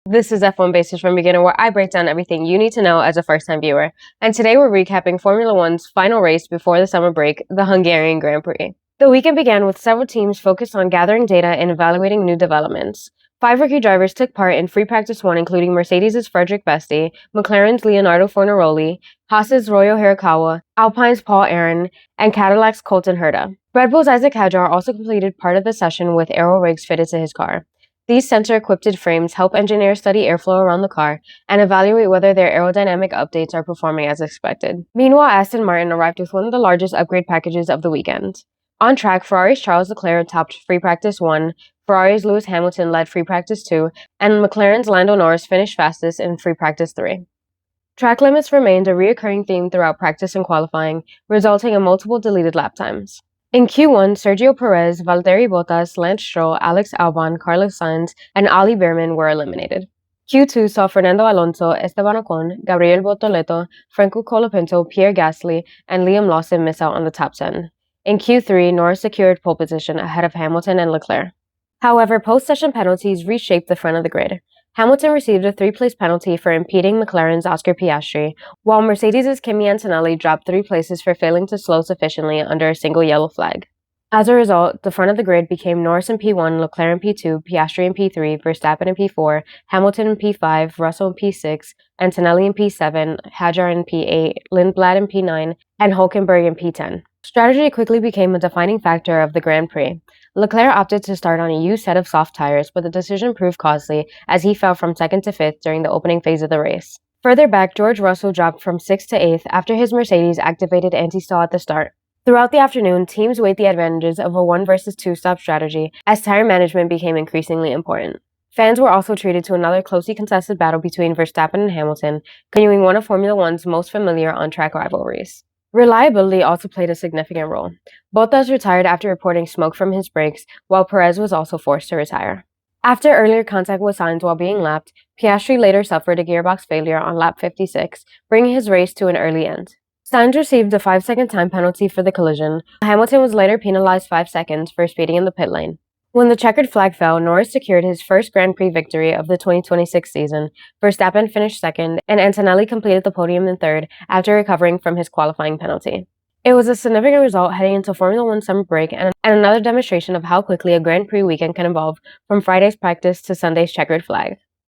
This is F1 Basics from Beginner, where I break down everything you need to know as a first-time viewer. And today we're recapping Formula One's final race before the summer break, the Hungarian Grand Prix. The weekend began with several teams focused on gathering data and evaluating new developments. 5 rookie drivers took part in free practice 1, including Mercedes' Frederick Besti, McLaren's Leonardo Fornaroli, Haas's Royo Hirakawa, Alpine's Paul Aron, and Cadillac's Colton Herta. Red Bull's Isaac Hadjar also completed part of the session with aero rigs fitted to his car. These sensor-equipped frames help engineers study airflow around the car and evaluate whether their aerodynamic updates are performing as expected. Meanwhile, Aston Martin arrived with one of the largest upgrade packages of the weekend. On track, Ferrari's Charles Leclerc topped free practice 1, Ferrari's Lewis Hamilton led free practice 2, and McLaren's Lando Norris finished fastest in free practice 3. Track limits remained a recurring theme throughout practice and qualifying, resulting in multiple deleted lap times. In Q1, Sergio Perez, Valtteri Bottas, Lance Stroll, Alex Albon, Carlos Sainz, and Ali Behrman were eliminated. Q2 saw Fernando Alonso, Esteban Ocon, Gabriel Bortoleto, Franco Colapinto, Pierre Gasly, and Liam Lawson miss out on the top 10. In Q3, Norris secured pole position ahead of Hamilton and Leclerc. However, post-session penalties reshaped the front of the grid. Hamilton received a 3-place penalty for impeding McLaren's Oscar Piastri, while Mercedes' Kimi Antonelli dropped 3 places for failing to slow sufficiently under a single yellow flag. As a result, the front of the grid became Norris in P1, Leclerc in P2, Piastri in P3, Verstappen in P4, Hamilton in P5, Russell in P6, Antonelli in P7, Hadjar in P8, Lindblad in P9, and Hülkenberg in P10. Strategy quickly became a defining factor of the Grand Prix. Leclerc opted to start on a used set of soft tires, but the decision proved costly as he fell from 2nd to 5th during the opening phase of the race. Further back, George Russell dropped from 6th to 8th after his Mercedes activated anti-stall at the start. Throughout the afternoon, teams weighed the advantages of a 1 versus 2 stop strategy as tire management became increasingly important. Fans were also treated to another closely contested battle between Verstappen and Hamilton, continuing one of Formula One's most familiar on-track rivalries. Reliability also played a significant role. Bottas retired after reporting smoke from his brakes, while Perez was also forced to retire. After earlier contact with Sainz while being lapped, Piastri later suffered a gearbox failure on lap 56, bringing his race to an early end. Sainz received a 5-second time penalty for the collision. Hamilton was later penalized 5 seconds for speeding in the pit lane. When the checkered flag fell, Norris secured his first Grand Prix victory of the 2026 season, Verstappen finished 2nd, and Antonelli completed the podium in 3rd after recovering from his qualifying penalty. It was a significant result heading into Formula One summer break and another demonstration of how quickly a Grand Prix weekend can evolve from Friday's practice to Sunday's checkered flag.